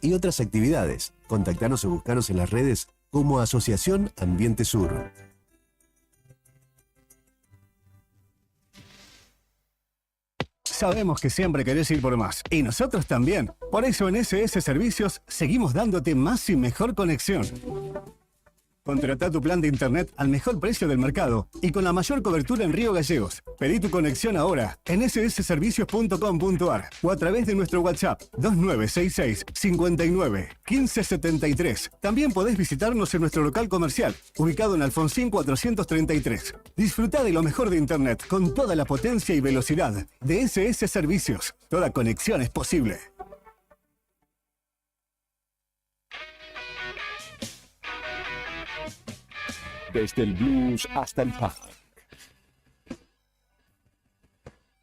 y otras actividades. Contactanos o buscanos en las redes como Asociación Ambiente Sur. Sabemos que siempre querés ir por más, y nosotros también. Por eso en SS Servicios seguimos dándote más y mejor conexión. Contratá tu plan de internet al mejor precio del mercado y con la mayor cobertura en Río Gallegos. Pedí tu conexión ahora en ssservicios.com.ar o a través de nuestro WhatsApp 2966 59 1573. También podés visitarnos en nuestro local comercial, ubicado en Alfonsín 433. Disfrutá de lo mejor de internet con toda la potencia y velocidad de SS Servicios. Toda conexión es posible. Desde el blues hasta el punk.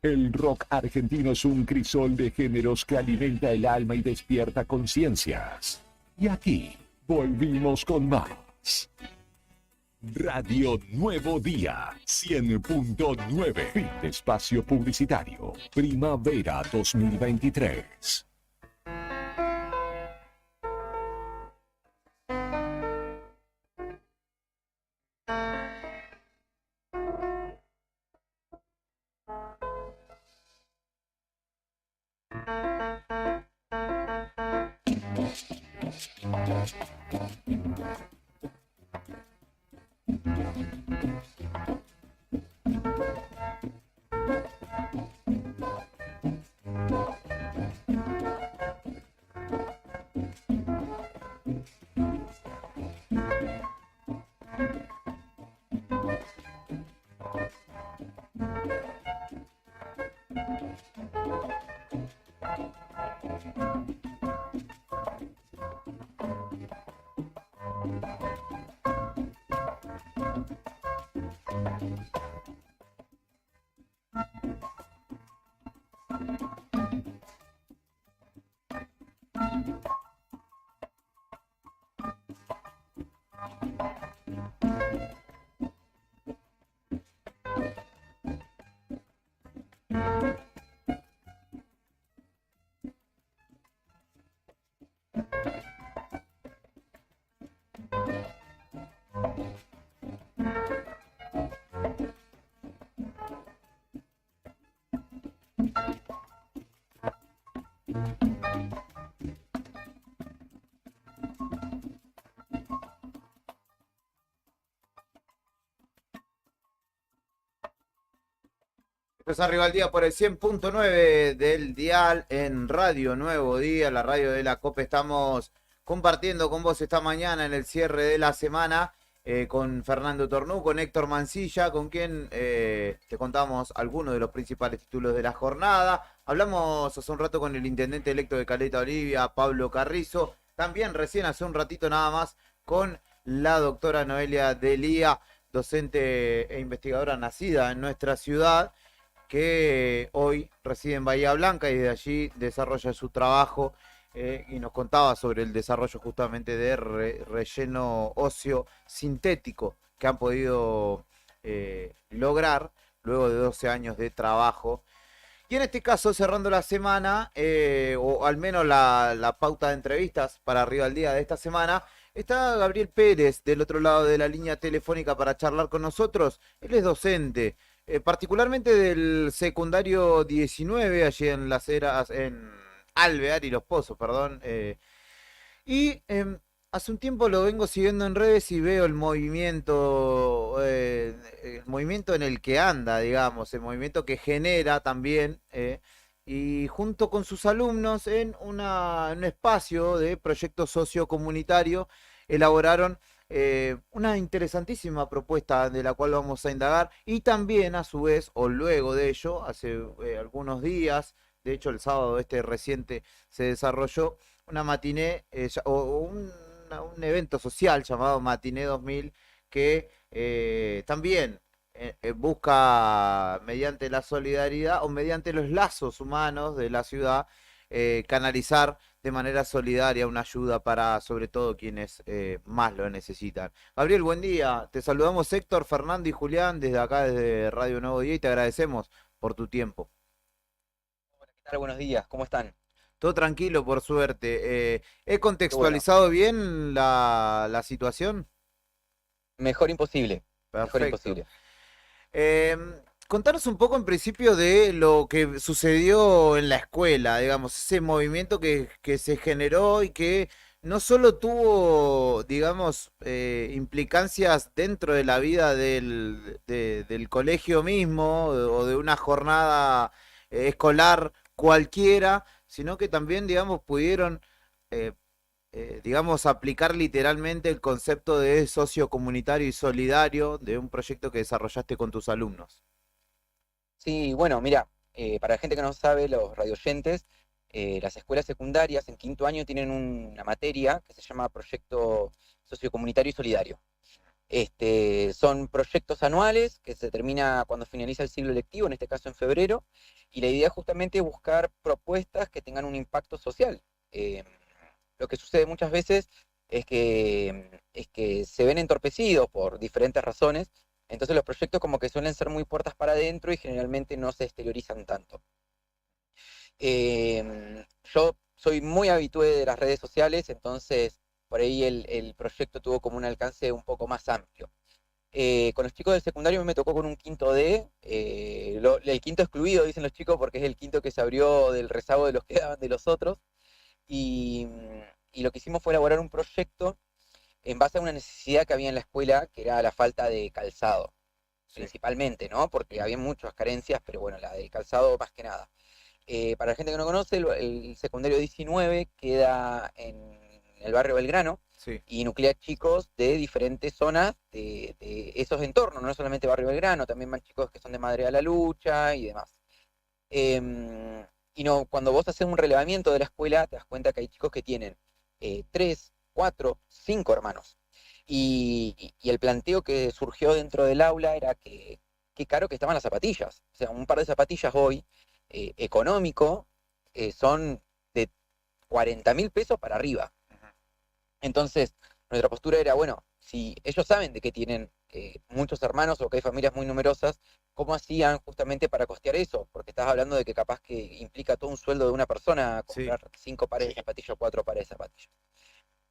El rock argentino es un crisol de géneros que alimenta el alma y despierta conciencias. Y aquí volvimos con más. Radio Nuevo Día 100.9. Fin de espacio publicitario. Primavera 2023. Pues arriba al día por el 100.9 del dial en Radio Nuevo Día, la radio de la COPE. Estamos compartiendo con vos esta mañana en el cierre de la semana con Fernando Tornú, con Héctor Mancilla, con quien te contamos algunos de los principales títulos de la jornada. Hablamos hace un rato con el intendente electo de Caleta Olivia, Pablo Carrizo. También recién hace un ratito nada más con la doctora Noelia Delía, docente e investigadora nacida en nuestra ciudad, que hoy reside en Bahía Blanca y de allí desarrolla su trabajo y nos contaba sobre el desarrollo justamente de relleno óseo sintético que han podido lograr luego de 12 años de trabajo. Y en este caso, cerrando la semana, o al menos la pauta de entrevistas para Arriba al Día de esta semana, está Gabriel Pérez del otro lado de la línea telefónica para charlar con nosotros. Él es docente. Particularmente del secundario 19, allí en Las Heras, en Alvear y Los Pozos, perdón. Hace un tiempo lo vengo siguiendo en redes y veo el movimiento en el que anda, digamos, el movimiento que genera también, y junto con sus alumnos en un espacio de proyecto sociocomunitario elaboraron una interesantísima propuesta de la cual vamos a indagar y también a su vez o luego de ello, hace algunos días, de hecho el sábado reciente se desarrolló una matiné un evento social llamado Matiné 2000 que también busca mediante la solidaridad o mediante los lazos humanos de la ciudad canalizar de manera solidaria una ayuda para sobre todo quienes más lo necesitan. Gabriel, buen día. Te saludamos Héctor, Fernando y Julián desde acá, desde Radio Nuevo Día, y te agradecemos por tu tiempo. Hola, ¿qué tal? Buenos días, ¿cómo están? Todo tranquilo, por suerte. ¿He Qué bueno. contextualizado bien la situación? Mejor imposible. Mejor Perfecto. imposible. Contanos un poco en principio de lo que sucedió en la escuela, digamos, ese movimiento que se generó y que no solo tuvo, digamos, implicancias dentro de la vida del colegio mismo o de una jornada escolar cualquiera, sino que también, digamos, pudieron eh, digamos, aplicar literalmente el concepto de socio comunitario y solidario de un proyecto que desarrollaste con tus alumnos. Sí, bueno, mira, para la gente que no sabe, los radioyentes, las escuelas secundarias en quinto año tienen una materia que se llama Proyecto Sociocomunitario y Solidario. Son proyectos anuales que se termina cuando finaliza el ciclo lectivo, en este caso en febrero, y la idea es justamente buscar propuestas que tengan un impacto social. Eh, lo que sucede muchas veces es que se ven entorpecidos por diferentes razones, entonces los proyectos como que suelen ser muy puertas para adentro y generalmente no se exteriorizan tanto. Yo soy muy habitué de las redes sociales, entonces por ahí el proyecto tuvo como un alcance un poco más amplio. Con los chicos del secundario me tocó con un quinto D, el quinto excluido, dicen los chicos, porque es el quinto que se abrió del rezago de los que daban de los otros, y, y lo que hicimos fue elaborar un proyecto en base a una necesidad que había en la escuela, que era la falta de calzado, Sí. principalmente, ¿no? Porque había muchas carencias, pero bueno, la del calzado más que nada. Para la gente que no conoce, el secundario 19 queda en el barrio Belgrano Sí. y nuclea chicos de diferentes zonas de esos entornos, no solamente barrio Belgrano, también van chicos que son de Madre a la Lucha y demás. Y no, cuando vos haces un relevamiento de la escuela, te das cuenta que hay chicos que tienen 3, 4, 5 hermanos. Y el planteo que surgió dentro del aula era que qué caro que estaban las zapatillas. O sea, un par de zapatillas hoy, económico, son de 40.000 pesos para arriba. Entonces, nuestra postura era, bueno, si ellos saben de que tienen muchos hermanos o que hay familias muy numerosas, ¿cómo hacían justamente para costear eso? Porque estás hablando de que capaz que implica todo un sueldo de una persona Sí. comprar 5 pares de zapatillas o 4 pares de zapatillas.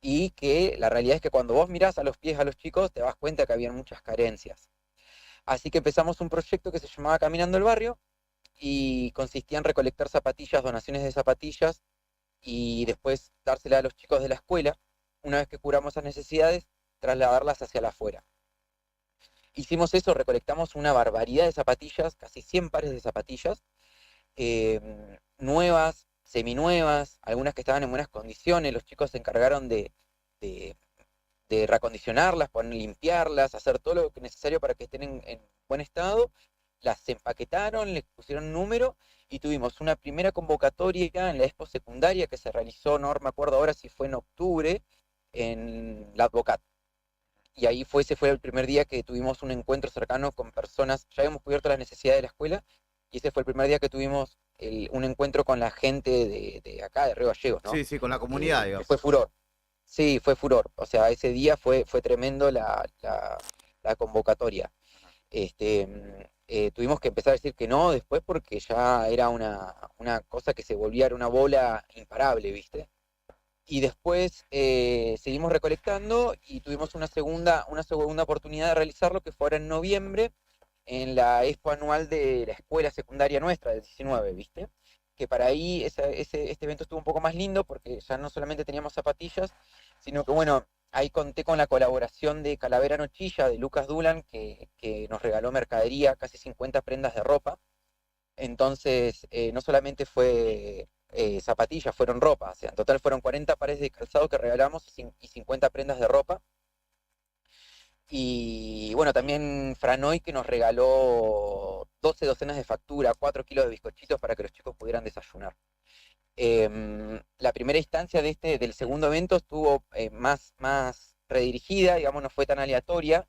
Y que la realidad es que cuando vos mirás a los pies a los chicos, te das cuenta que habían muchas carencias. Así que empezamos un proyecto que se llamaba Caminando el Barrio y consistía en recolectar zapatillas, donaciones de zapatillas y después dárselas a los chicos de la escuela. Una vez que curamos esas necesidades, trasladarlas hacia la afuera. Hicimos eso, recolectamos una barbaridad de zapatillas, casi 100 pares de zapatillas, nuevas, seminuevas, algunas que estaban en buenas condiciones. Los chicos se encargaron de, de reacondicionarlas, limpiarlas, hacer todo lo necesario para que estén en buen estado. Las empaquetaron, les pusieron número y tuvimos una primera convocatoria en la expo secundaria que se realizó, no me acuerdo ahora si fue en octubre, en la Advocat. Y ahí ese fue el primer día que tuvimos un encuentro cercano con personas, ya habíamos cubierto las necesidades de la escuela, y ese fue el primer día que tuvimos un encuentro con la gente de acá, de Río Gallegos, ¿no? Sí, sí, con la comunidad, Que digamos. fue furor. Sí, fue furor. O sea, ese día fue tremendo la convocatoria. Tuvimos que empezar a decir que no después porque ya era una cosa que se volvía una bola imparable, ¿viste? Y después seguimos recolectando y tuvimos una segunda oportunidad de realizarlo que fue ahora en noviembre en la expo anual de la escuela secundaria nuestra del 19, ¿viste? Que para ahí este evento estuvo un poco más lindo porque ya no solamente teníamos zapatillas, sino que bueno, ahí conté con la colaboración de Calavera Nochilla, de Lucas Dulan, que nos regaló mercadería, casi 50 prendas de ropa. Entonces, no solamente fue zapatillas, fueron ropa, o sea, en total fueron 40 pares de calzado que regalamos y 50 prendas de ropa. Y bueno, también Franoy que nos regaló 12 docenas de factura, 4 kilos de bizcochitos para que los chicos pudieran desayunar. La primera instancia del segundo evento estuvo más redirigida, digamos, no fue tan aleatoria.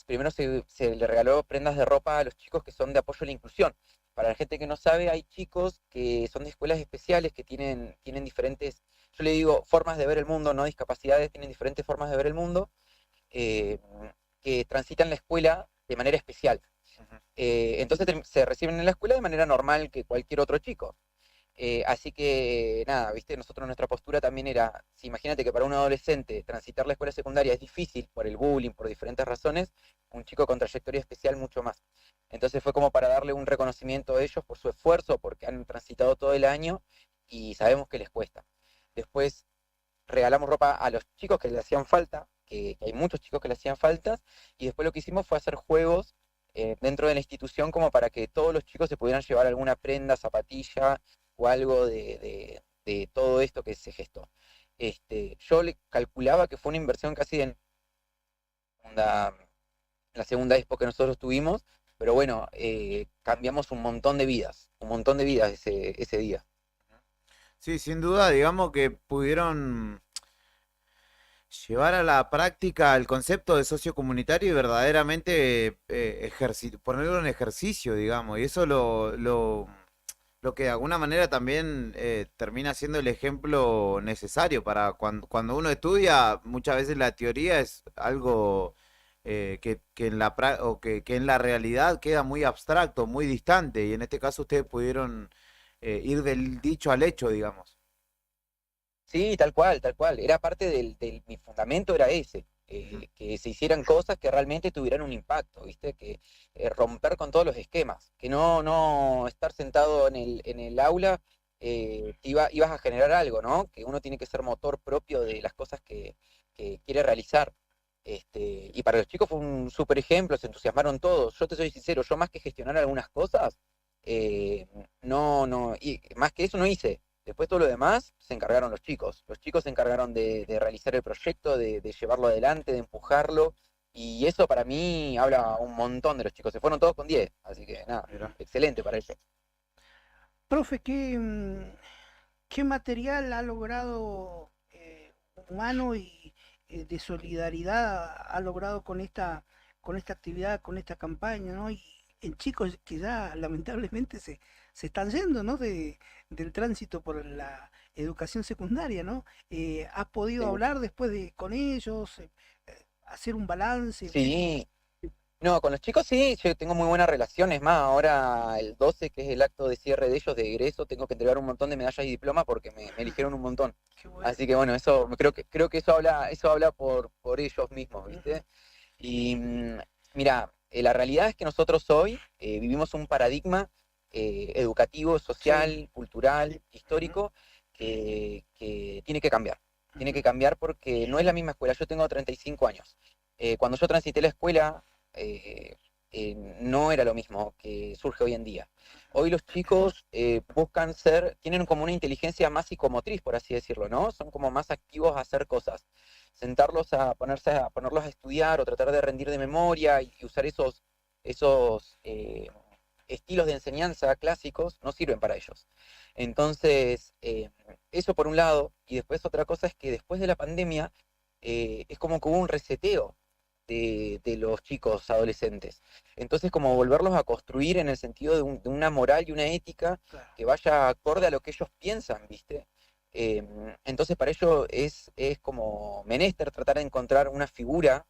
Primero se le regaló prendas de ropa a los chicos que son de apoyo a la inclusión. Para la gente que no sabe, hay chicos que son de escuelas especiales que tienen diferentes, yo le digo, formas de ver el mundo, no discapacidades, tienen diferentes formas de ver el mundo, que transitan la escuela de manera especial. Entonces se reciben en la escuela de manera normal que cualquier otro chico. Así que nada, viste, nosotros nuestra postura también era, si imagínate que para un adolescente transitar la escuela secundaria es difícil por el bullying, por diferentes razones, un chico con trayectoria especial mucho más. Entonces fue como para darle un reconocimiento a ellos por su esfuerzo, porque han transitado todo el año y sabemos que les cuesta. Después regalamos ropa a los chicos que le hacían falta, que hay muchos chicos que le hacían falta, y después lo que hicimos fue hacer juegos dentro de la institución como para que todos los chicos se pudieran llevar alguna prenda, zapatilla o algo de todo esto que se gestó. Yo le calculaba que fue una inversión casi de la segunda expo que nosotros tuvimos, pero bueno, cambiamos un montón de vidas ese día. Sí, sin duda, digamos que pudieron llevar a la práctica el concepto de socio comunitario y verdaderamente ponerlo en ejercicio, digamos, y eso lo que de alguna manera también termina siendo el ejemplo necesario para cuando uno estudia, muchas veces la teoría es algo que en que en la realidad queda muy abstracto, muy distante, y en este caso ustedes pudieron ir del dicho al hecho, digamos. Sí, tal cual, tal cual. Era parte mi fundamento era ese, que se hicieran cosas que realmente tuvieran un impacto, ¿viste? Que romper con todos los esquemas, que no estar sentado en el aula, ibas a generar algo, ¿no? Que uno tiene que ser motor propio de las cosas que quiere realizar. Y para los chicos fue un súper ejemplo, se entusiasmaron todos. Yo te soy sincero, yo más que gestionar algunas cosas, y más que eso no hice. Después todo lo demás se encargaron los chicos. Los chicos se encargaron de realizar el proyecto, de llevarlo adelante, de empujarlo. Y eso para mí habla un montón de los chicos. Se fueron todos con 10. Así que nada, Mira. excelente para ellos. Profe, ¿qué material ha logrado humano y de solidaridad ha logrado con esta actividad, con esta campaña, ¿no? Y en chicos que ya lamentablemente se están yendo, ¿no? Del tránsito por la educación secundaria, ¿no? ¿Has podido Sí. hablar después con ellos, hacer un balance? Sí. No, con los chicos sí, yo tengo muy buenas relaciones. Más, ahora el 12, que es el acto de cierre de ellos de egreso, tengo que entregar un montón de medallas y diplomas porque me eligieron un montón. Qué bueno. Así que bueno, eso creo que eso habla por ellos mismos, ¿viste? Y mira, la realidad es que nosotros hoy vivimos un paradigma educativo, social, cultural, histórico, que tiene que cambiar. Tiene que cambiar porque no es la misma escuela. Yo tengo 35 años. Cuando yo transité la escuela, no era lo mismo que surge hoy en día. Hoy los chicos tienen como una inteligencia más psicomotriz, por así decirlo, ¿no? Son como más activos a hacer cosas. Sentarlos ponerlos a estudiar o tratar de rendir de memoria y usar esos estilos de enseñanza clásicos no sirven para ellos. Entonces, eso por un lado, y después otra cosa es que después de la pandemia es como que hubo un reseteo de los chicos adolescentes. Entonces, como volverlos a construir en el sentido de una moral y una ética Claro. que vaya acorde a lo que ellos piensan, ¿viste? Entonces, para ellos es como menester tratar de encontrar una figura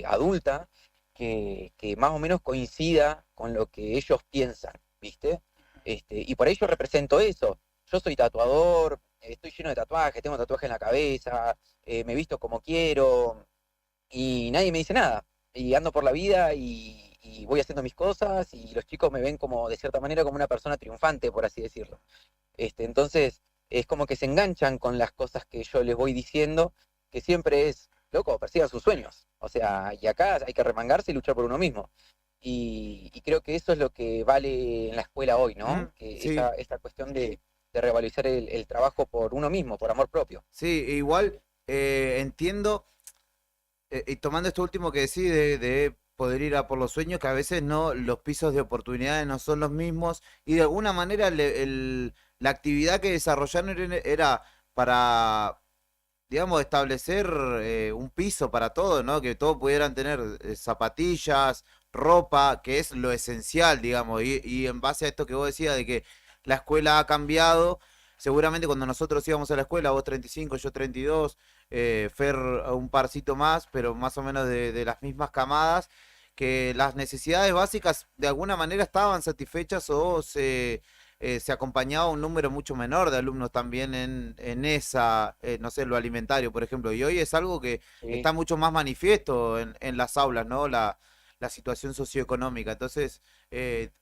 adulta que más o menos coincida con lo que ellos piensan, ¿viste? Y por ahí yo represento eso. Yo soy tatuador, estoy lleno de tatuajes, tengo tatuajes en la cabeza, me visto como quiero, y nadie me dice nada. Y ando por la vida y voy haciendo mis cosas, y los chicos me ven como, de cierta manera, como una persona triunfante, por así decirlo. Entonces, es como que se enganchan con las cosas que yo les voy diciendo, que siempre es, loco, persigan sus sueños. O sea, y acá hay que remangarse y luchar por uno mismo. Y creo que eso es lo que vale en la escuela hoy, ¿no? Que Sí. esta cuestión de revalorizar el trabajo por uno mismo, por amor propio. Sí, igual entiendo, y tomando esto último que decís de poder ir a por los sueños, que a veces no, los pisos de oportunidades no son los mismos, y de alguna manera la actividad que desarrollaron era para, digamos, establecer un piso para todos, ¿no? Que todos pudieran tener zapatillas, ropa, que es lo esencial, digamos, y en base a esto que vos decías de que la escuela ha cambiado, seguramente cuando nosotros íbamos a la escuela, vos 35, yo 32, Fer un parcito más, pero más o menos de las mismas camadas, que las necesidades básicas de alguna manera estaban satisfechas o se se acompañaba un número mucho menor de alumnos también en esa, no sé, lo alimentario, por ejemplo. Y hoy es algo que Sí. está mucho más manifiesto en las aulas, ¿no? La situación socioeconómica. Entonces,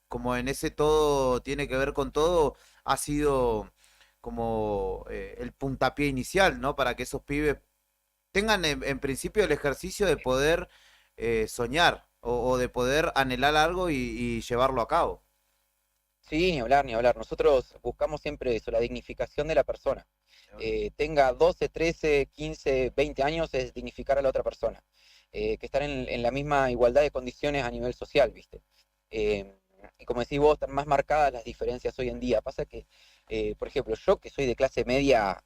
como en ese todo tiene que ver con todo, ha sido como el puntapié inicial, ¿no? Para que esos pibes tengan en principio el ejercicio de poder soñar o de poder anhelar algo y llevarlo a cabo. Sí, ni hablar, ni hablar. Nosotros buscamos siempre eso, la dignificación de la persona. Tenga 12, 13, 15, 20 años, es dignificar a la otra persona. Que estar en la misma igualdad de condiciones a nivel social, ¿viste? Eh, y como decís vos, están más marcadas las diferencias hoy en día. Pasa que, por ejemplo, yo que soy de clase media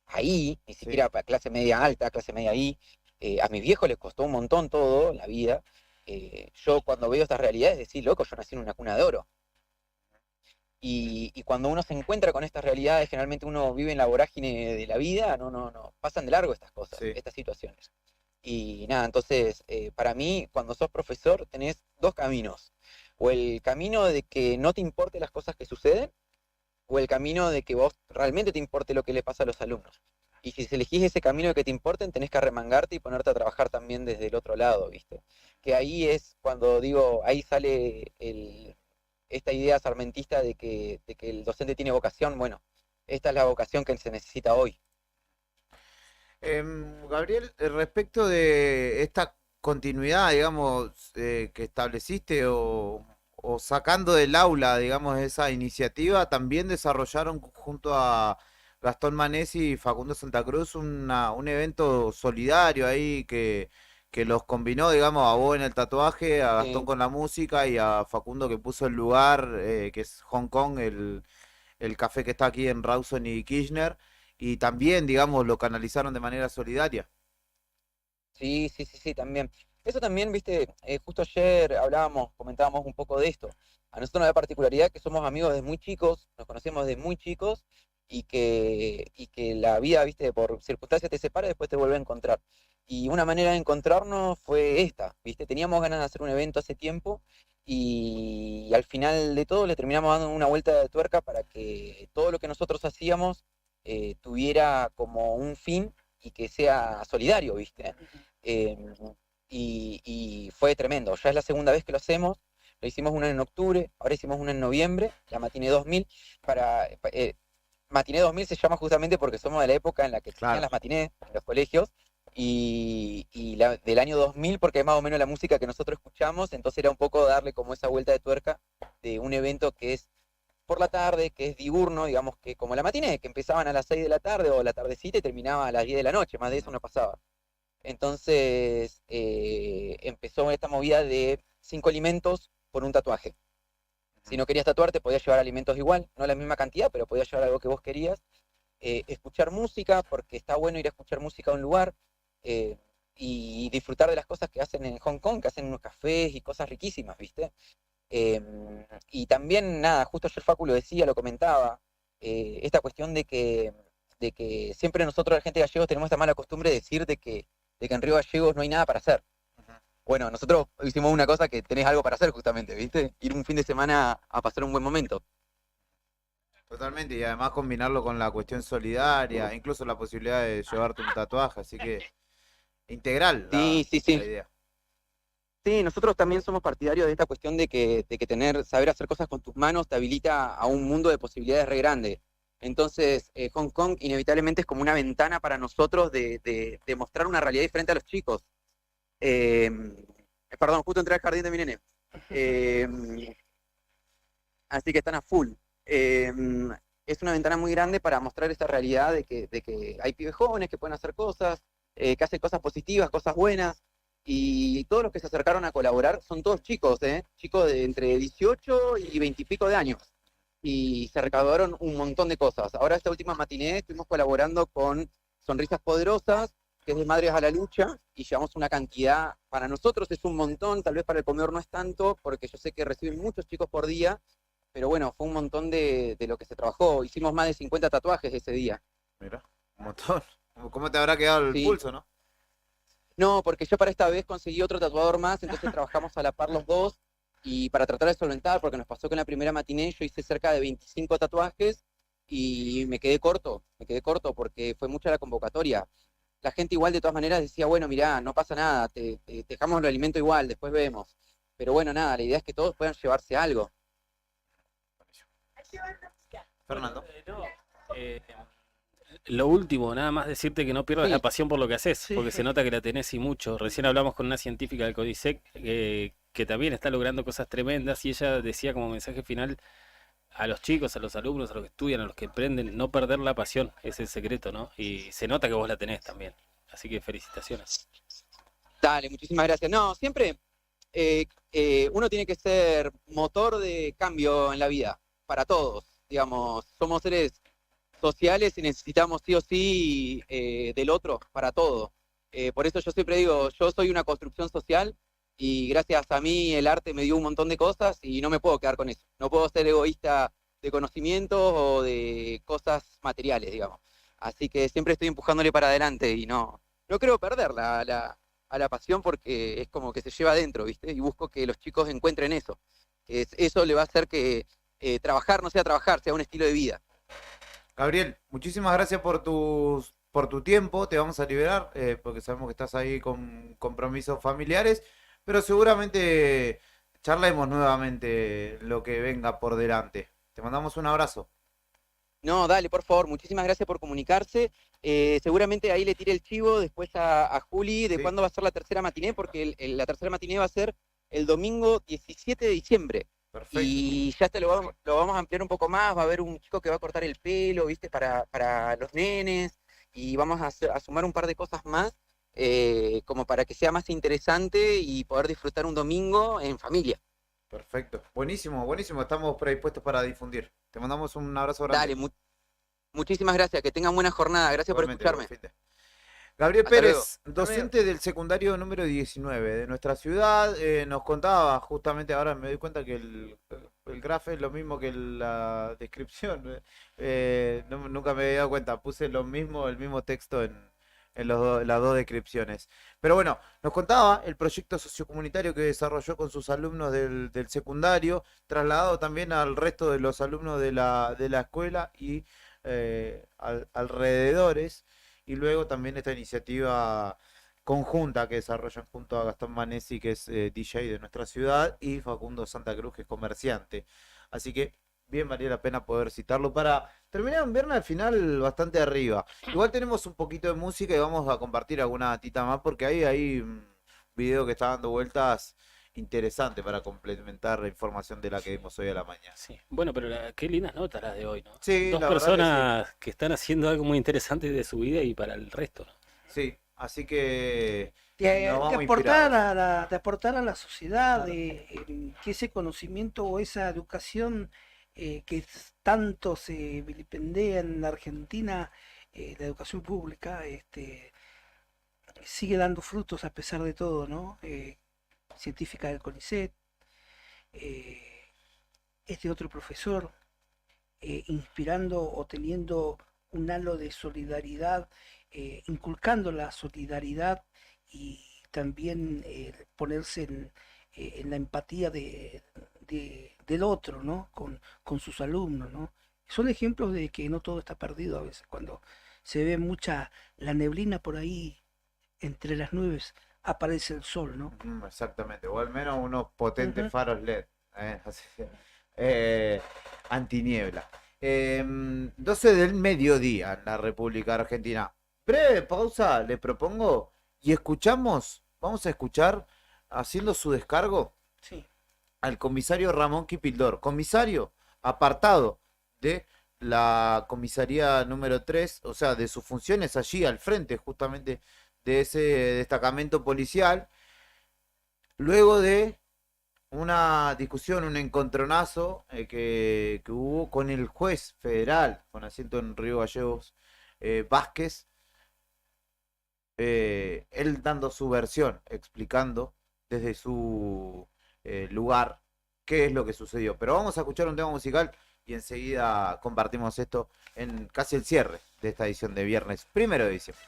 ahí, ni Sí. siquiera para clase media alta, clase media ahí, a mis viejos les costó un montón todo, la vida. Yo cuando veo estas realidades, decís, loco, yo nací en una cuna de oro. Y cuando uno se encuentra con estas realidades, generalmente uno vive en la vorágine de la vida, no, pasan de largo estas cosas, Sí. estas situaciones. Y nada, entonces, para mí, cuando sos profesor, tenés dos caminos. O el camino de que no te importe las cosas que suceden, o el camino de que vos realmente te importe lo que le pasa a los alumnos. Y si elegís ese camino de que te importen, tenés que arremangarte y ponerte a trabajar también desde el otro lado, ¿viste? Que ahí es cuando digo, ahí sale esta idea sarmentista de que el docente tiene vocación. Bueno, esta es la vocación que se necesita hoy. Gabriel, respecto de esta continuidad, digamos, que estableciste o sacando del aula, digamos, esa iniciativa, también desarrollaron junto a Gastón Manesi y Facundo Santa Cruz un evento solidario ahí que los combinó, digamos, a vos en el tatuaje, a Gastón Sí. con la música y a Facundo que puso el lugar, que es Hong Kong, el café que está aquí en Rawson y Kirchner y también, digamos, lo canalizaron de manera solidaria. Sí, sí, sí, sí, también. Eso también, viste, justo ayer hablábamos, comentábamos un poco de esto. A nosotros nos da particularidad que somos amigos desde muy chicos, nos conocemos desde muy chicos y que la vida, viste, por circunstancias te separa y después te vuelve a encontrar. Y una manera de encontrarnos fue esta, viste, teníamos ganas de hacer un evento hace tiempo y al final de todo le terminamos dando una vuelta de tuerca para que todo lo que nosotros hacíamos tuviera como un fin y que sea solidario, ¿viste? Eh, y fue tremendo. Ya es la segunda vez que lo hacemos. Lo hicimos una en octubre, ahora hicimos una en noviembre, la Matiné 2000. Matiné 2000 se llama justamente porque somos de la época en la que existían Claro. las matinés en los colegios. Del año 2000 porque es más o menos la música que nosotros escuchamos, entonces era un poco darle como esa vuelta de tuerca de un evento que es por la tarde, que es diurno, digamos que como la matiné, que empezaban a las 6 de la tarde o la tardecita y terminaba a las 10 de la noche, más de eso no pasaba. Entonces empezó esta movida de 5 alimentos por un tatuaje. Si no querías tatuarte, podías llevar alimentos igual, no la misma cantidad, pero podías llevar algo que vos querías. Escuchar música, porque está bueno ir a escuchar música a un lugar, eh, y disfrutar de las cosas que hacen en Hong Kong, que hacen unos cafés y cosas riquísimas, ¿viste? Y también, nada, justo ayer Facu lo decía, lo comentaba, esta cuestión de que siempre nosotros, la gente de Gallegos, tenemos esta mala costumbre de decir de que en Río Gallegos no hay nada para hacer. Bueno, nosotros hicimos una cosa que tenés algo para hacer justamente, ¿viste? Ir un fin de semana a pasar un buen momento. Totalmente, y además combinarlo con la cuestión solidaria, incluso la posibilidad de llevarte un tatuaje, así que integral Sí, sí, sí. la idea. Sí, nosotros también somos partidarios de esta cuestión de que saber hacer cosas con tus manos te habilita a un mundo de posibilidades re grande. Entonces, Hong Kong inevitablemente es como una ventana para nosotros de mostrar una realidad diferente a los chicos. Eh, Perdón, justo entré al jardín de mi nene. Eh, Así que están a full. Eh, es una ventana muy grande para mostrar esta realidad de que hay pibes jóvenes que pueden hacer cosas, que hacen cosas positivas, cosas buenas, y todos los que se acercaron a colaborar son todos chicos, chicos de entre 18 y 20 y pico de años, y se recaudaron un montón de cosas. Ahora esta última matiné estuvimos colaborando con Sonrisas Poderosas, que es de Madres a la Lucha, y llevamos una cantidad, para nosotros es un montón, tal vez para el comedor no es tanto, porque yo sé que reciben muchos chicos por día, pero bueno, fue un montón de lo que se trabajó. Hicimos más de 50 tatuajes ese día. Mira, un montón. ¿Cómo te habrá quedado el Sí. pulso, no? No, porque yo para esta vez conseguí otro tatuador más, entonces trabajamos a la par los dos y para tratar de solventar, porque nos pasó que en la primera matiné yo hice cerca de 25 tatuajes y me quedé corto porque fue mucha la convocatoria. La gente igual de todas maneras decía, bueno, mirá, no pasa nada, te dejamos el alimento igual, después vemos. Pero bueno, nada, la idea es que todos puedan llevarse algo. Fernando. Lo último, nada más decirte que no pierdas Sí. la pasión por lo que haces, Sí, porque sí. se nota que la tenés y mucho. Recién hablamos con una científica del CONICET que también está logrando cosas tremendas y ella decía como mensaje final a los chicos, a los alumnos, a los que estudian, a los que emprenden, no perder la pasión, es el secreto, ¿no? Y se nota que vos la tenés también. Así que felicitaciones. Dale, muchísimas gracias. No, siempre uno tiene que ser motor de cambio en la vida, para todos. Digamos, somos seres sociales y necesitamos sí o sí del otro para todo. Por eso yo siempre digo, yo soy una construcción social y gracias a mí el arte me dio un montón de cosas y no me puedo quedar con eso. No puedo ser egoísta de conocimientos o de cosas materiales, digamos. Así que siempre estoy empujándole para adelante y no creo perderla a la pasión porque es como que se lleva adentro, ¿viste? Y busco que los chicos encuentren eso. Eso le va a hacer que trabajar no sea trabajar, sea un estilo de vida. Gabriel, muchísimas gracias por tu tiempo. Te vamos a liberar porque sabemos que estás ahí con compromisos familiares, pero seguramente charlemos nuevamente lo que venga por delante. Te mandamos un abrazo. No, dale, por favor, muchísimas gracias por comunicarse. Seguramente ahí le tiré el chivo después a Juli de Sí. cuándo va a ser la tercera matiné, porque la tercera matiné va a ser el domingo 17 de diciembre. Perfecto. Y ya lo vamos a ampliar un poco más, va a haber un chico que va a cortar el pelo, ¿viste? Para los nenes, y vamos a sumar un par de cosas más, como para que sea más interesante y poder disfrutar un domingo en familia. Perfecto. Buenísimo, buenísimo. Estamos predispuestos para difundir. Te mandamos un abrazo grande. Dale, muchísimas gracias, que tengan buena jornada, gracias Igualmente, por escucharme. buen fin de. Gabriel Hasta Pérez, docente del secundario número 19 de nuestra ciudad, nos contaba justamente, ahora me doy cuenta que el graf es lo mismo que la descripción. Nunca me había dado cuenta, puse el mismo texto en las dos descripciones. Pero bueno, nos contaba el proyecto sociocomunitario que desarrolló con sus alumnos del secundario, trasladado también al resto de los alumnos de la escuela y alrededores. Y luego también esta iniciativa conjunta que desarrollan junto a Gastón Manesi, que es DJ de nuestra ciudad, y Facundo Santa Cruz, que es comerciante. Así que bien valía la pena poder citarlo para terminar un viernes al final bastante arriba. Igual tenemos un poquito de música y vamos a compartir alguna datita más porque hay un video que está dando vueltas interesante para complementar la información de la que vimos hoy a la mañana. Sí. Bueno, pero qué lindas notas las de hoy, ¿no? Sí, Dos la verdad que sí. personas que están haciendo algo muy interesante de su vida y para el resto, ¿no? Sí, así que De nos vamos aportar inspirados. de aportar a la sociedad, Claro. que ese conocimiento o esa educación tanto se vilipendea en la Argentina, la educación pública, sigue dando frutos a pesar de todo, ¿no? Científica del CONICET, este otro profesor, inspirando o teniendo un halo de solidaridad, inculcando la solidaridad y también ponerse en la empatía del otro, ¿no? Con sus alumnos, ¿no? Son ejemplos de que no todo está perdido a veces, cuando se ve mucha la neblina por ahí, entre las nubes aparece el sol, ¿no? Exactamente, o al menos unos potentes Ujú. faros LED, así que, antiniebla. 12 del mediodía en la República Argentina. Breve pausa, le propongo, y vamos a escuchar, haciendo su descargo, Sí. al comisario Ramón Kipildor, comisario apartado de la comisaría número 3, o sea, de sus funciones allí al frente justamente de ese destacamento policial, luego de una discusión, un encontronazo que hubo con el juez federal con asiento en Río Gallegos, Vázquez, él dando su versión, explicando desde su lugar qué es lo que sucedió. Pero vamos a escuchar un tema musical y enseguida compartimos esto en casi el cierre de esta edición de viernes 1 de diciembre.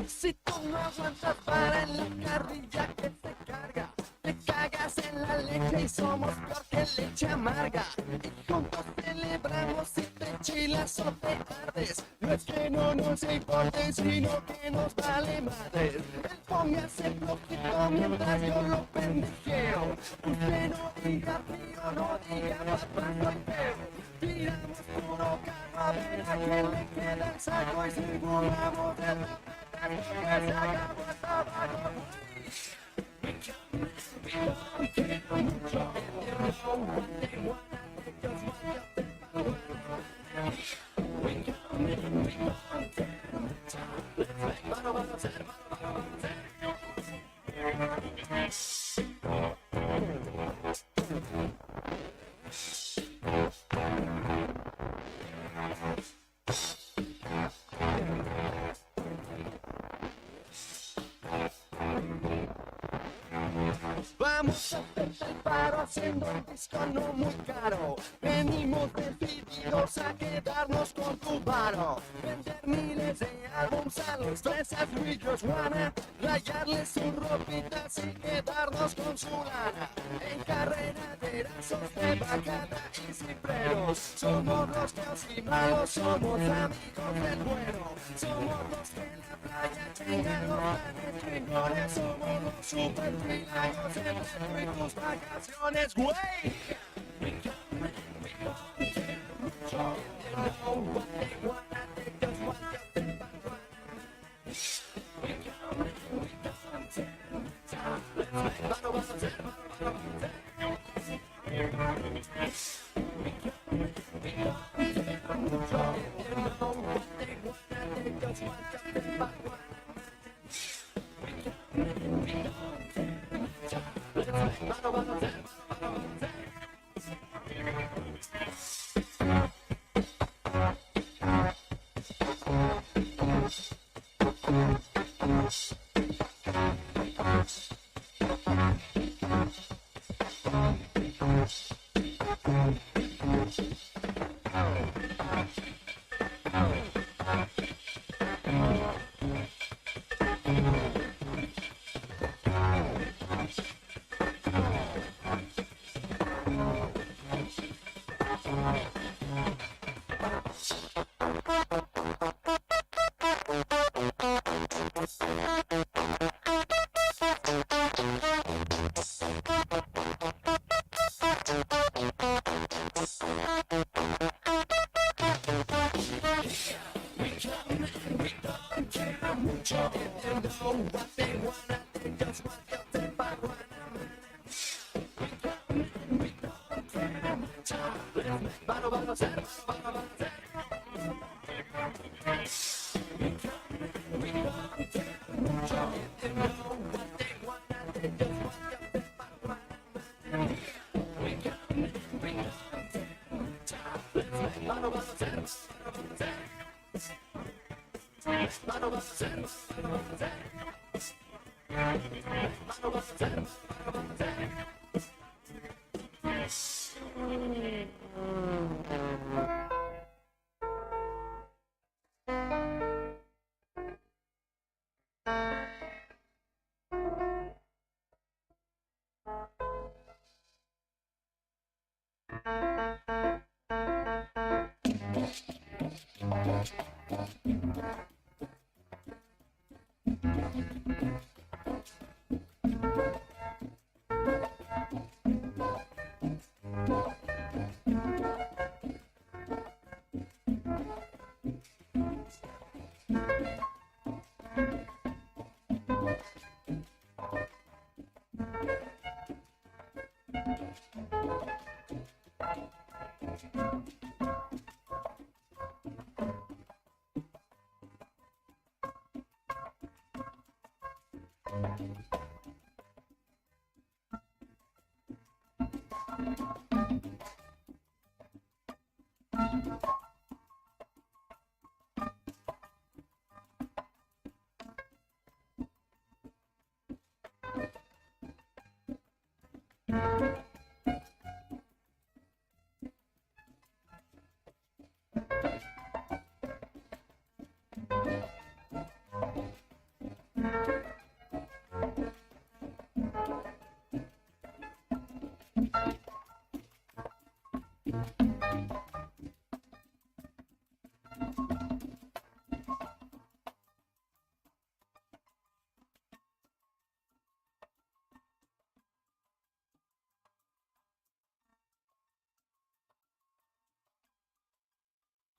Si tú no aguantas para en la carrilla que se carga, te cagas en la leche y somos peor que leche amarga. Y juntos celebramos si te chilas o te ardes. No es que no nos importe, sino que nos vale madres. Él come hace flojito mientras yo lo pendejeo. Usted no diga tío, no diga papá, soy feo. Tiramos puro carro a ver a quién le queda el saco y circulamos de la que se acabó el tabaco. Vamos a hacerte el paro haciendo un disco no muy caro. Venimos decididos a quedarnos con tu varo. Vender miles de álbums a los fresas brillos wanna. Rayarles sus ropitas y quedarnos con su lana. En carrera de erazos de bacata y cifreros. Somos los feos y malos, somos amigos del bueno. Somos los que en la playa chingan los planes chingones. Somos los super trilayos entre tú y tus vacaciones, güey.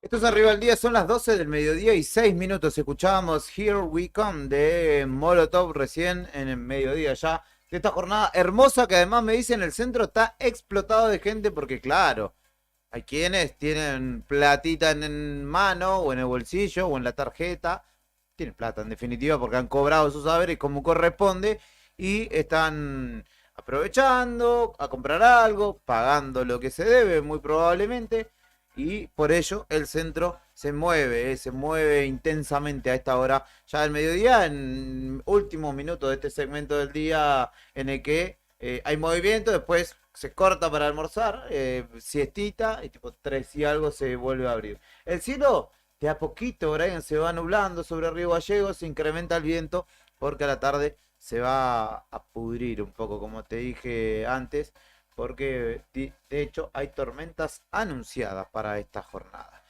Esto es Arriba al Día, son las 12 del mediodía y 6 minutos. Escuchábamos Here We Come de Molotov recién en el mediodía ya de esta jornada hermosa que además me dicen el centro está explotado de gente porque claro, hay quienes tienen platita en mano o en el bolsillo o en la tarjeta. Tienen plata en definitiva porque han cobrado sus saberes como corresponde y están aprovechando a comprar algo, pagando lo que se debe muy probablemente y por ello el centro se mueve intensamente a esta hora ya del mediodía en últimos minutos de este segmento del día en el que hay movimiento, después se corta para almorzar, siestita y tipo 3 y algo se vuelve a abrir. El cielo de a poquito, Brian, se va nublando sobre Río Gallegos, se incrementa el viento porque a la tarde se va a pudrir un poco, como te dije antes, porque de hecho hay tormentas anunciadas para esta jornada.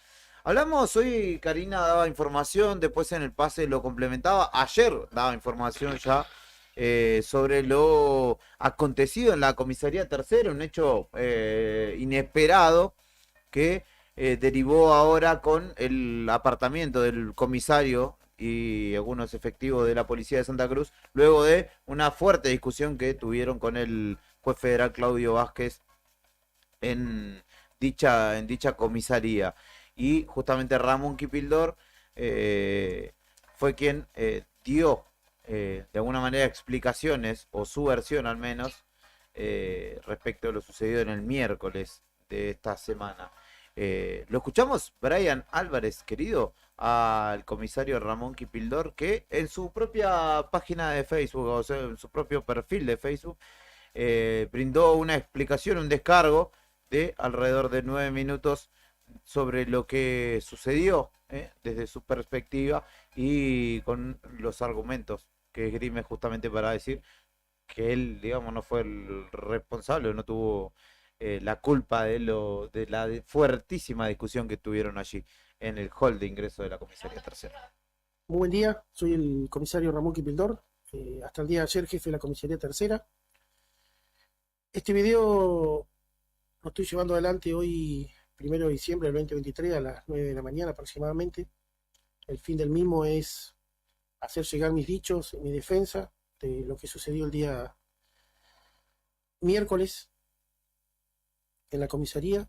Hablamos hoy, Karina daba información, después en el pase lo complementaba, ayer daba información ya sobre lo acontecido en la comisaría tercera, un hecho inesperado que derivó ahora con el apartamiento del comisario y algunos efectivos de la policía de Santa Cruz, luego de una fuerte discusión que tuvieron con el juez federal Claudio Vázquez en dicha comisaría. Y justamente Ramón Kipildor fue quien dio de alguna manera explicaciones, o su versión al menos, respecto a lo sucedido en el miércoles de esta semana. Lo escuchamos, Brian Álvarez, querido, al comisario Ramón Kipildor, que en su propia página de Facebook, o sea, en su propio perfil de Facebook, brindó una explicación, un descargo de alrededor de 9 minutos sobre lo que sucedió desde su perspectiva y con los argumentos que esgrime justamente para decir que él, digamos, no fue el responsable, no tuvo la culpa de la fuertísima discusión que tuvieron allí en el hall de ingreso de la comisaría tercera. Muy buen día, soy el comisario Ramón Kipildor, hasta el día de ayer jefe de la comisaría tercera. Este video lo estoy llevando adelante hoy, 1 de diciembre del 2023, a las 9 de la mañana aproximadamente. El fin del mismo es hacer llegar mis dichos en mi defensa de lo que sucedió el día miércoles en la comisaría,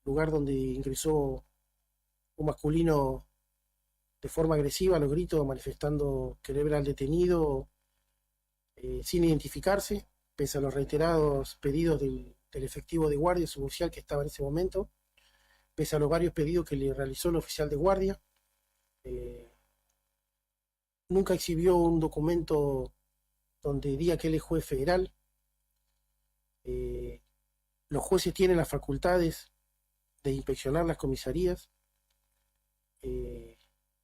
lugar donde ingresó un masculino de forma agresiva a los gritos, manifestando querer ver al detenido sin identificarse, pese a los reiterados pedidos del efectivo de guardia suboficial que estaba en ese momento, pese a los varios pedidos que le realizó el oficial de guardia. Nunca exhibió un documento donde diga que él es juez federal. Los jueces tienen las facultades de inspeccionar las comisarías,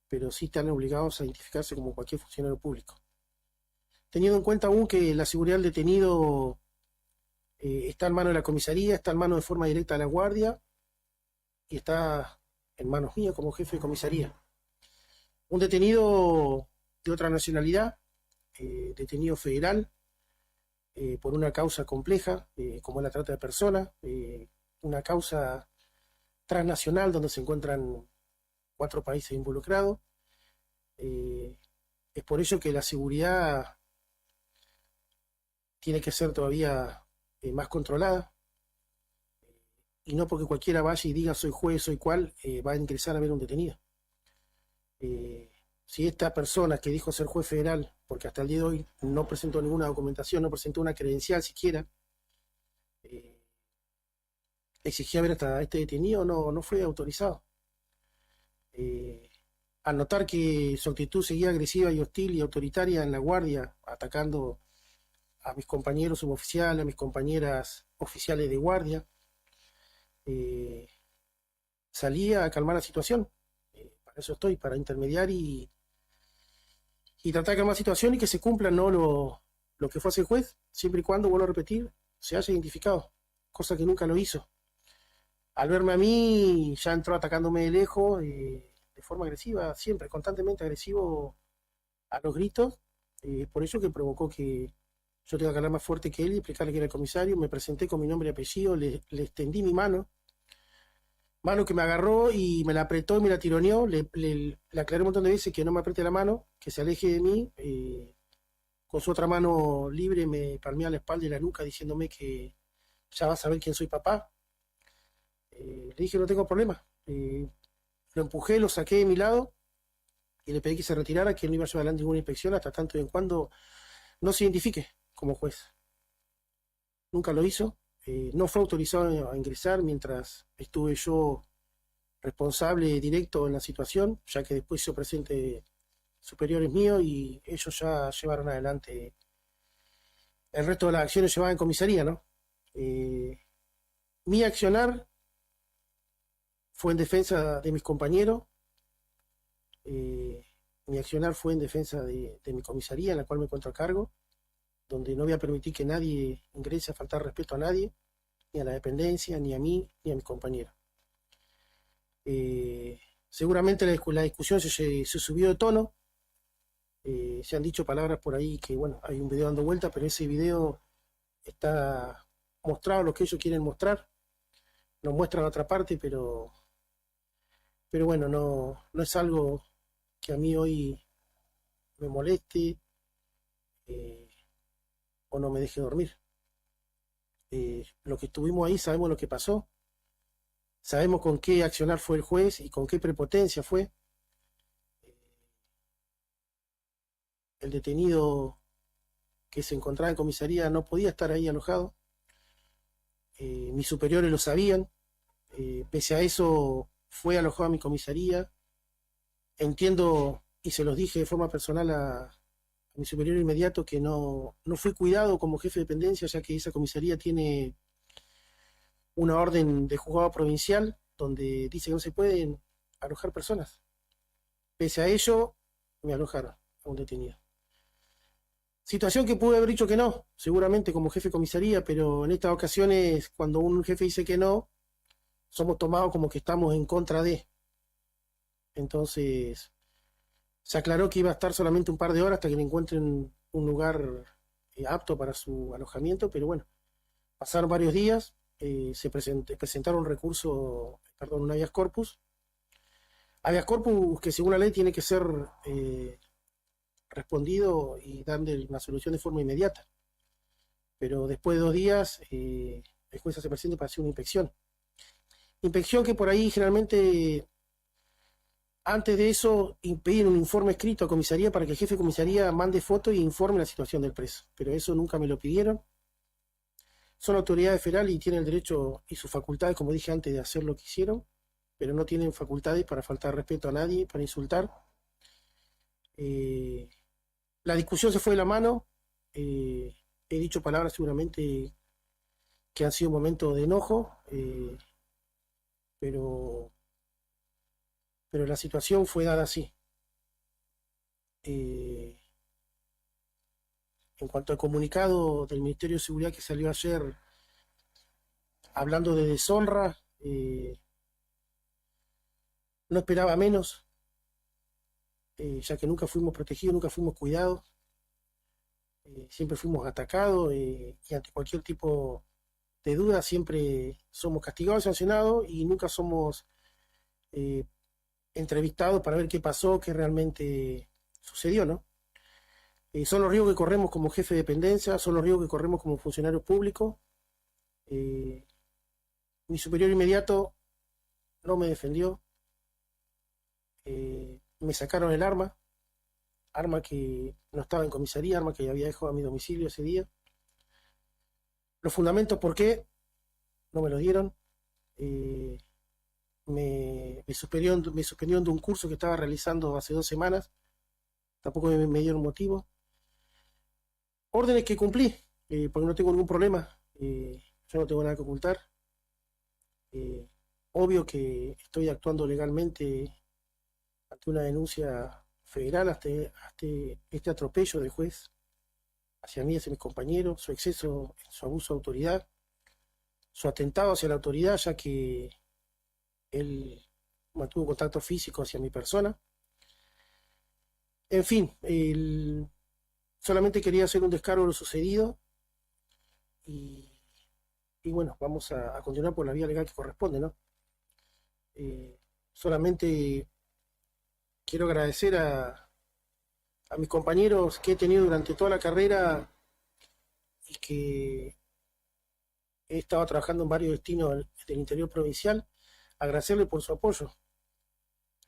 pero sí están obligados a identificarse como cualquier funcionario público. Teniendo en cuenta aún que la seguridad del detenido está en manos de la comisaría, está en manos de forma directa de la guardia y está en manos mías como jefe de comisaría. Un detenido de otra nacionalidad, detenido federal, por una causa compleja, como la trata de personas, una causa transnacional donde se encuentran 4 países involucrados. Es por ello que la seguridad tiene que ser todavía más controlada, y no porque cualquiera vaya y diga soy juez, soy cual, va a ingresar a ver un detenido. Si esta persona que dijo ser juez federal, porque hasta el día de hoy no presentó ninguna documentación, no presentó una credencial siquiera, exigía ver hasta este detenido, no fue autorizado. Al notar que su actitud seguía agresiva y hostil y autoritaria en la guardia, atacando a mis compañeros suboficiales, a mis compañeras oficiales de guardia, salía a calmar la situación. Para eso estoy, para intermediar y tratar de calmar la situación y que se cumpla lo que fue hacer el juez, siempre y cuando, vuelvo a repetir, se haya identificado, cosa que nunca lo hizo. Al verme a mí, ya entró atacándome de lejos, de forma agresiva, siempre, constantemente agresivo a los gritos, por eso que provocó que yo tenga que hablar más fuerte que él y explicarle que era el comisario. Me presenté con mi nombre y apellido, le extendí mi mano, Mano que me agarró y me la apretó y me la tironeó. Le aclaré un montón de veces que no me apriete la mano, que se aleje de mí. Con su otra mano libre me palmea la espalda y la nuca diciéndome que ya vas a ver quién soy papá. Le dije no tengo problema. Lo empujé, lo saqué de mi lado y le pedí que se retirara, que no iba a llevar adelante ninguna inspección hasta tanto y en cuando no se identifique como juez. Nunca lo hizo. No fue autorizado a ingresar mientras estuve yo responsable directo en la situación, ya que después hizo presente superiores míos y ellos ya llevaron adelante el resto de las acciones llevadas en comisaría, ¿no? Mi accionar fue en defensa de mis compañeros, mi accionar fue en defensa de mi comisaría, en la cual me encuentro a cargo, donde no voy a permitir que nadie ingrese a faltar respeto a nadie, ni a la dependencia, ni a mí, ni a mis compañeros. Seguramente la discusión se subió de tono, se han dicho palabras por ahí que, bueno, hay un video dando vuelta, pero ese video está mostrado lo que ellos quieren mostrar, nos muestran otra parte, pero bueno, no es algo que a mí hoy me moleste o no me deje dormir. Lo que estuvimos ahí sabemos lo que pasó, sabemos con qué accionar fue el juez y con qué prepotencia fue. El detenido que se encontraba en comisaría no podía estar ahí alojado. Mis superiores lo sabían. Pese a eso fue alojado a mi comisaría. Entiendo, y se los dije de forma personal a mi superior inmediato, que no fui cuidado como jefe de dependencia, ya que esa comisaría tiene una orden de juzgado provincial donde dice que no se pueden alojar personas. Pese a ello, me alojaron a un detenido. Situación que pude haber dicho que no, seguramente como jefe de comisaría, pero en estas ocasiones, cuando un jefe dice que no, somos tomados como que estamos en contra de. Entonces, se aclaró que iba a estar solamente un par de horas hasta que le encuentren un lugar apto para su alojamiento, pero bueno, pasaron varios días, se presentaron un recurso, perdón, un habeas corpus. Habeas corpus que según la ley tiene que ser respondido y darle una solución de forma inmediata. Pero después de 2 días, el juez se presenta para hacer una inspección. Inspección que por ahí generalmente, antes de eso, pedir un informe escrito a comisaría para que el jefe de comisaría mande foto y informe la situación del preso. Pero eso nunca me lo pidieron. Son autoridades federales y tienen el derecho y sus facultades, como dije antes, de hacer lo que hicieron, pero no tienen facultades para faltar respeto a nadie, para insultar. La discusión se fue de la mano. He dicho palabras seguramente que han sido momentos de enojo, pero la situación fue dada así. En cuanto al comunicado del Ministerio de Seguridad que salió ayer hablando de deshonra, no esperaba menos. Ya que nunca fuimos protegidos, nunca fuimos cuidados, siempre fuimos atacados y ante cualquier tipo de duda siempre somos castigados, sancionados y nunca somos entrevistados para ver qué pasó, qué realmente sucedió, ¿no? Son los riesgos que corremos como jefe de dependencia, son los riesgos que corremos como funcionarios públicos. Mi superior inmediato no me defendió. Me sacaron el arma que no estaba en comisaría, arma que había dejado a mi domicilio ese día. Los fundamentos por qué no me los dieron. Me suspendieron de un curso que estaba realizando hace 2 semanas, tampoco me dieron motivo. Órdenes que cumplí, porque no tengo ningún problema, yo no tengo nada que ocultar. Obvio que estoy actuando legalmente ante una denuncia federal, hasta este atropello del juez hacia mí, hacia mis compañeros, su exceso, su abuso de autoridad, su atentado hacia la autoridad, ya que él mantuvo contacto físico hacia mi persona. En fin, solamente quería hacer un descargo de lo sucedido y bueno, vamos a continuar por la vía legal que corresponde, ¿no? Solamente quiero agradecer a mis compañeros que he tenido durante toda la carrera y que he estado trabajando en varios destinos del interior provincial, agradecerle por su apoyo.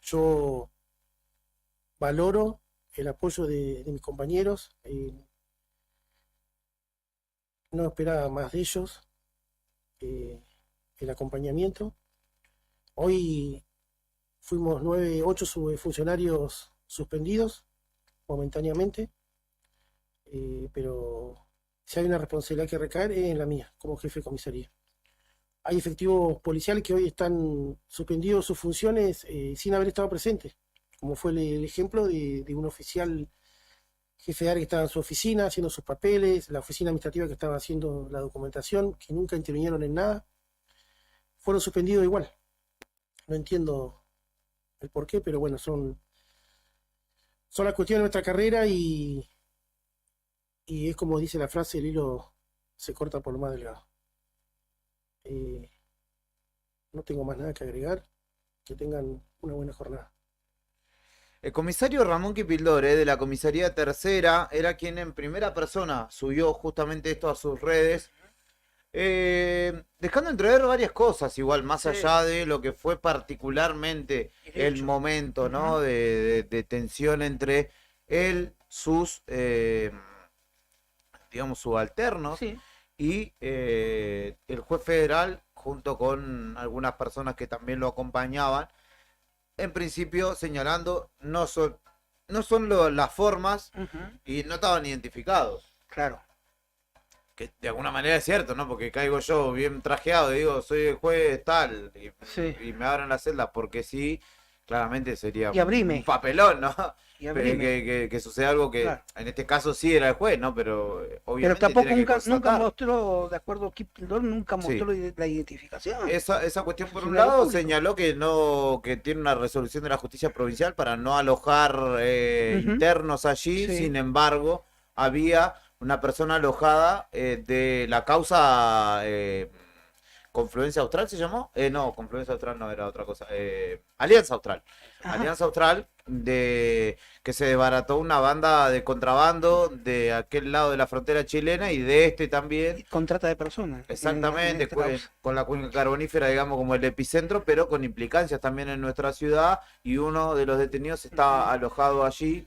Yo valoro el apoyo de mis compañeros, no esperaba más de ellos, el acompañamiento. Hoy fuimos 8 funcionarios suspendidos momentáneamente, pero si hay una responsabilidad que recaer es en la mía, como jefe de comisaría. Hay efectivos policiales que hoy están suspendidos sus funciones sin haber estado presentes, como fue el ejemplo de un oficial jefe de área que estaba en su oficina haciendo sus papeles, la oficina administrativa que estaba haciendo la documentación, que nunca intervinieron en nada, fueron suspendidos igual. No entiendo el por qué, pero bueno, son las cuestiones de nuestra carrera y es como dice la frase, el hilo se corta por lo más delgado. No tengo más nada que agregar. Que tengan una buena jornada. El comisario Ramón Kipildore de la comisaría tercera era quien en primera persona subió justamente esto a sus redes, dejando entrever varias cosas, igual, más Sí. allá de lo que fue particularmente el hecho. momento, ¿no? de tensión entre él, sus, digamos, subalternos Sí. y el juez federal, junto con algunas personas que también lo acompañaban, en principio señalando no son las formas Ujú. y no estaban identificados. Claro. Que de alguna manera es cierto, ¿no? Porque caigo yo bien trajeado y digo, soy el juez tal, Sí. y me abran la celda, porque sí, claramente sería Y abrime. un papelón, ¿no? Y abrime. Que suceda algo que Claro. en este caso sí era el juez, ¿no? Pero Pero obviamente tampoco tiene que nunca constatar. mostró, de acuerdo a Kipildor, nunca Sí. mostró la identificación. Esa cuestión por un Funcionario lado público. señaló que tiene una resolución de la justicia provincial para no alojar Ujú. internos allí. Sí. Sin embargo, había una persona alojada de la causa Confluencia Austral, ¿se llamó? No, Confluencia Austral no, era otra cosa. Alianza Austral. Ajá. Alianza Austral, de que se desbarató una banda de contrabando de aquel lado de la frontera chilena y de este también. Y con trata de personas. Exactamente, en esta causa. con la cuenca carbonífera, digamos, como el epicentro, pero con implicancias también en nuestra ciudad, y uno de los detenidos está alojado allí,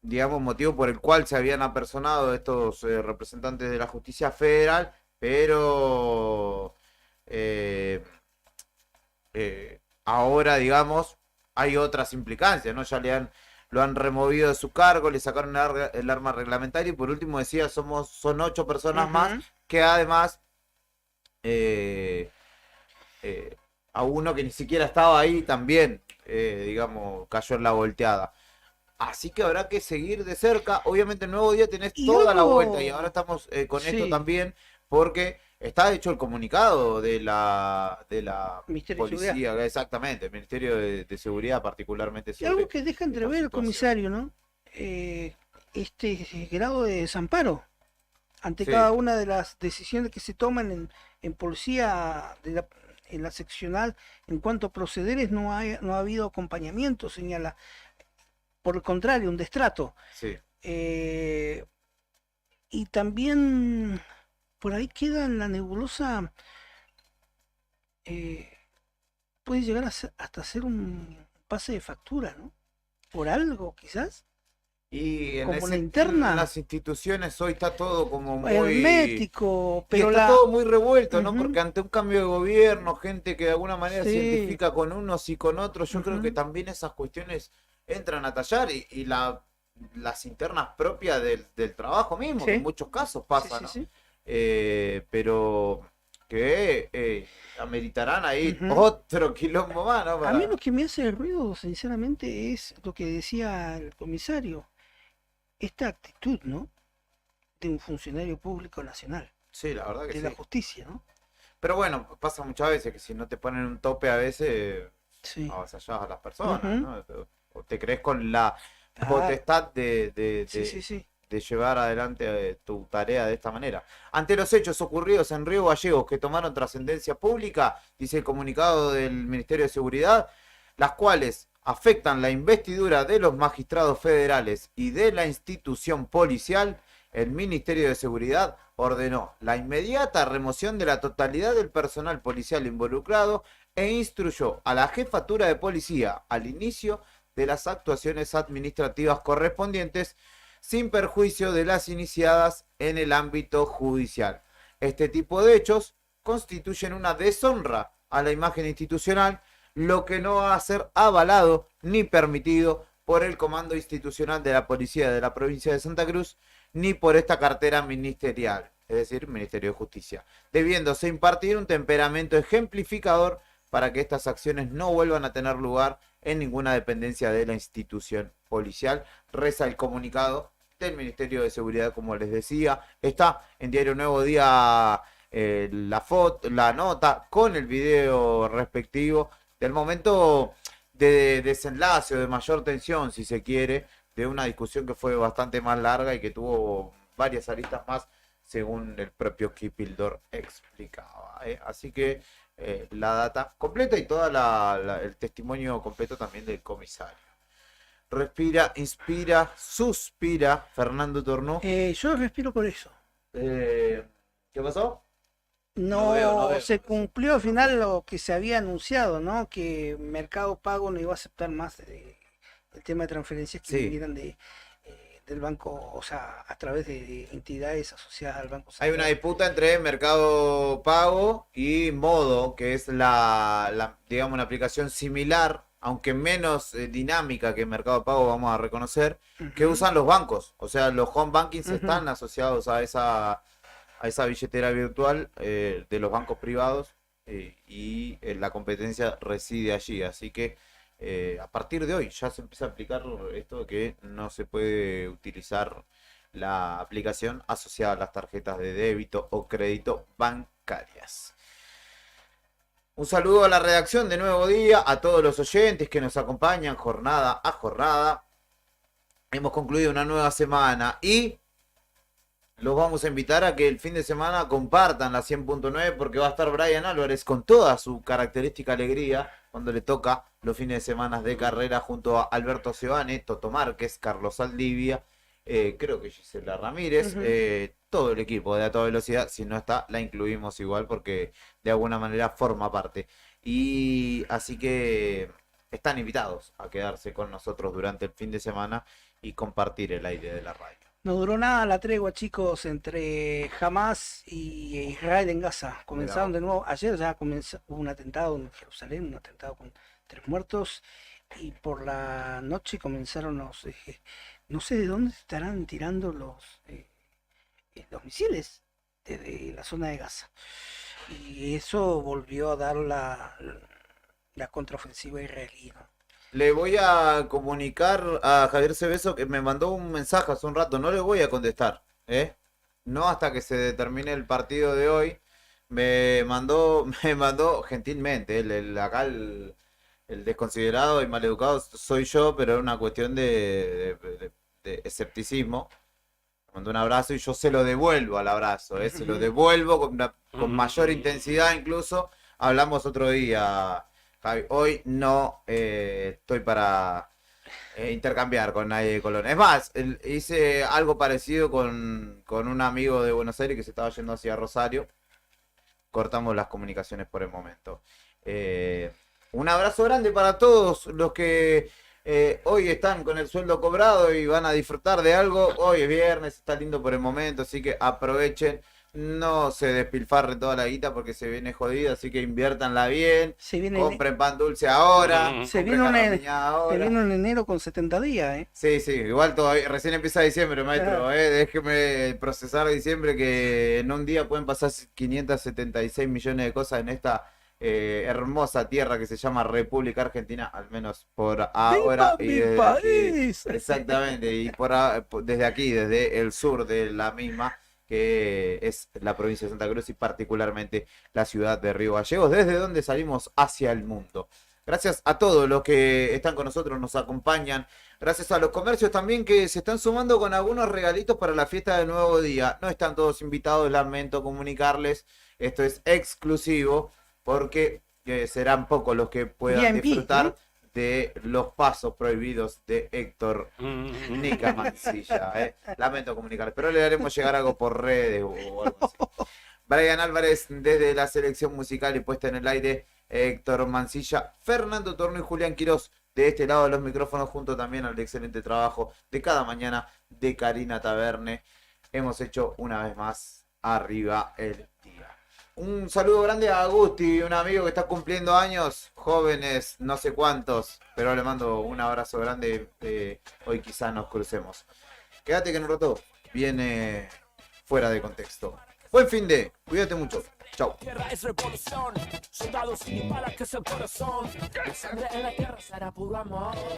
digamos, motivo por el cual se habían apersonado estos representantes de la justicia federal, pero ahora, digamos, hay otras implicancias, ¿no? Ya lo han removido de su cargo, le sacaron el arma reglamentaria y por último decía, son 8 personas Ujú. más que además a uno que ni siquiera estaba ahí también, digamos, cayó en la volteada. Así que habrá que seguir de cerca. Obviamente el nuevo día tenés Y toda la algo- vuelta y ahora estamos con esto Sí. también porque está hecho el comunicado de la Ministerio de Seguridad. policía, exactamente, el Ministerio de Seguridad particularmente Y algo sobre que deja esta entrever el situación. comisario, ¿no? Este grado de desamparo ante Sí. cada una de las decisiones que se toman en policía, en la seccional, en cuanto a procederes, no ha habido acompañamiento, señala. Por el contrario, un destrato. Sí. Y también por ahí queda en la nebulosa, puede llegar hasta ser un pase de factura, ¿no? Por algo, quizás. Y en Como la interna. en las instituciones hoy está todo como muy... Hermético, Y pero está todo muy revuelto, ¿no? Ujú. Porque ante un cambio de gobierno, gente que de alguna manera se Sí. identifica con unos y con otros, yo creo Ujú. que también esas cuestiones entran a tallar y las internas propias del trabajo mismo, que Sí. en muchos casos pasa, Sí, ¿no? sí, sí. Pero que ameritarán ahí Ujú. otro quilombo más, ¿no? A mí lo que me hace ruido, sinceramente, es lo que decía el comisario. Esta actitud, ¿no? De un funcionario público nacional, Sí, la verdad que de sí. la justicia, ¿no? Pero bueno, pasa muchas veces que si no te ponen un tope a veces Sí. avasallás a las personas, Ujú. ¿no? O te crees con la Ah, potestad de sí, sí, sí. de llevar adelante tu tarea de esta manera. Ante los hechos ocurridos en Río Gallegos que tomaron trascendencia pública, dice el comunicado del Ministerio de Seguridad, las cuales afectan la investidura de los magistrados federales y de la institución policial, el Ministerio de Seguridad ordenó la inmediata remoción de la totalidad del personal policial involucrado e instruyó a la jefatura de policía al inicio de las actuaciones administrativas correspondientes sin perjuicio de las iniciadas en el ámbito judicial. Este tipo de hechos constituyen una deshonra a la imagen institucional, lo que no va a ser avalado ni permitido por el Comando Institucional de la Policía de la Provincia de Santa Cruz, ni por esta cartera ministerial, es decir, Ministerio de Justicia, debiéndose impartir un temperamento ejemplificador para que estas acciones no vuelvan a tener lugar en ninguna dependencia de la institución policial. Reza el comunicado del Ministerio de Seguridad, como les decía. Está en Diario Nuevo Día la nota con el video respectivo del momento de desenlace o de mayor tensión, si se quiere, de una discusión que fue bastante más larga y que tuvo varias aristas más, según el propio Kipildor explicaba. Así que la data completa y todo el testimonio completo también del comisario. Respira, inspira, suspira, Fernando Tornó. Yo respiro por eso. ¿Qué pasó? No, no veo. se cumplió al final lo que se había anunciado, ¿no? Que Mercado Pago no iba a aceptar más el tema de transferencias que Sí. vinieran del banco, o sea, a través de entidades asociadas al Banco Hay una Central. disputa entre Mercado Pago y Modo, que es digamos, una aplicación similar, aunque menos dinámica que Mercado Pago, vamos a reconocer, que Ujú. usan los bancos. O sea, los home bankings Ujú. están asociados a esa billetera virtual de los bancos privados y la competencia reside allí. Así que a partir de hoy ya se empieza a aplicar esto de que no se puede utilizar la aplicación asociada a las tarjetas de débito o crédito bancarias. Un saludo a la redacción de Nuevo Día, a todos los oyentes que nos acompañan jornada a jornada. Hemos concluido una nueva semana y los vamos a invitar a que el fin de semana compartan la 100.9 porque va a estar Brian Álvarez con toda su característica alegría cuando le toca los fines de semana de carrera junto a Alberto Sebane, Toto Márquez, Carlos Saldivia, creo que Gisela Ramírez, Ujú. todo el equipo de A Toda Velocidad. Si no está, la incluimos igual porque de alguna manera forma parte. Y así que están invitados a quedarse con nosotros durante el fin de semana y compartir el aire de la radio. No duró nada la tregua, chicos, entre Hamas y Israel en Gaza. Comenzaron de nuevo. Ayer ya hubo un atentado en Jerusalén, un atentado con 3 muertos. Y por la noche comenzaron no sé de dónde estarán tirando los misiles desde la zona de Gaza. Y eso volvió a dar la contraofensiva israelí, ¿no? Le voy a comunicar a Javier Cebeso que me mandó un mensaje hace un rato. No le voy a contestar, ¿eh? No hasta que se determine el partido de hoy. Me mandó gentilmente. Acá el desconsiderado y maleducado soy yo, pero es una cuestión de escepticismo. Me mandó un abrazo y yo se lo devuelvo al abrazo, ¿eh? Se lo devuelvo con mayor intensidad incluso. Hablamos otro día, Javi. Hoy no estoy para intercambiar con nadie de Colón. Es más, hice algo parecido con un amigo de Buenos Aires que se estaba yendo hacia Rosario. Cortamos las comunicaciones por el momento. Un abrazo grande para todos los que hoy están con el sueldo cobrado y van a disfrutar de algo. Hoy es viernes, está lindo por el momento, así que aprovechen. No se despilfarren toda la guita porque se viene jodida, así que inviértanla bien. Se viene, Compren pan dulce ahora. se compren viene un, jalapeñada ahora. se viene un enero con 70 días, ¿eh? Sí, sí, igual todavía, recién empieza diciembre, maestro, Claro. Déjeme procesar diciembre que en un día pueden pasar 576 millones de cosas en esta hermosa tierra que se llama República Argentina, al menos por ahora. ¡Viva Y mi desde aquí, país! exactamente, y desde aquí, desde el sur de la misma, que es la provincia de Santa Cruz y particularmente la ciudad de Río Gallegos, desde donde salimos hacia el mundo. Gracias a todos los que están con nosotros, nos acompañan. Gracias a los comercios también que se están sumando con algunos regalitos para la fiesta del nuevo día. No están todos invitados, lamento comunicarles. Esto es exclusivo porque serán pocos los que puedan VIP, disfrutar ¿no? de los pasos prohibidos de Héctor Nica Mancilla. Lamento comunicarles, pero le haremos llegar algo por redes o algo así. Brian Álvarez desde la selección musical y puesta en el aire, Héctor Mancilla, Fernando Torno y Julián Quirós de este lado de los micrófonos, junto también al excelente trabajo de cada mañana de Karina Taverne. Hemos hecho una vez más arriba el día. Un saludo grande a Agusti, un amigo que está cumpliendo años, jóvenes, no sé cuántos, pero le mando un abrazo grande. Hoy quizá nos crucemos. Quédate que en un rato viene Fuera de Contexto. Buen fin de, cuídate mucho. Chau. Tierra es revolución, soldados sin balas que es el corazón. La sangre en la tierra será puro amor.